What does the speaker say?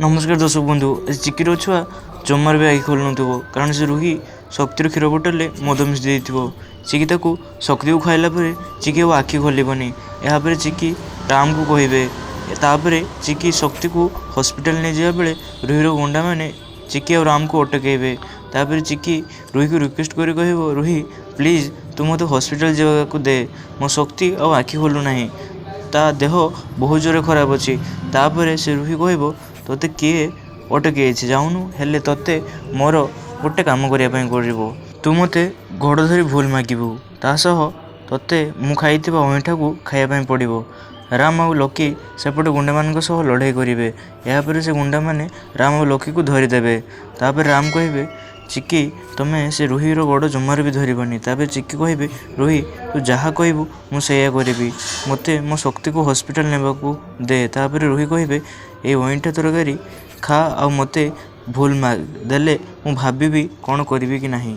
नमस्कार दर्शक बंधु चिकीर छुआ जमार भी आखि खोल नो कारण से रूही शक्तिर क्षीर बोतल मद मिशि चिकी शक्ति को खाइला चिकी और आखि खोलनी यापर चिकी राम को कहे चिकी शक्ति को हॉस्पिटल नहीं जावा बेले रूहीर गुंडा मैंने चिकी और राम को अटकैबे तापर चिकी रूही को रिक्वेस्ट कर कह रूही प्लीज तू मत हॉस्पिटल जावाक दे मो शक्ति और आखि खोलू ना ता देह बहुत जोर खराब अच्छी तापर से रूही कह तोते किए अटकै जाऊनु हेले तोते मोर गोटे काम करने पड़ो तू मत गोड़ धरी भूल मागबू तासह तोते मु खाई अईठा को खायापी पड़ो राम आ लकी सेपटे गुंडा मान लड़ाई करेंगे यापर से गुंडा मैंने राम और लकी को धरीदेवे तापर राम कहे चिकी तुम्हें से रूहीर गोड़ जमार भी धरबनी तापर चिकी कहे रूही तू जहाँ कहबू मुझे करी मत मो शक्ति को हॉस्पिटल नेबाकू दे तापर रूही कहे ये अईठा तरकारी खा आ मते भूल माग देले मु भाभी कौन करी कि नहीं।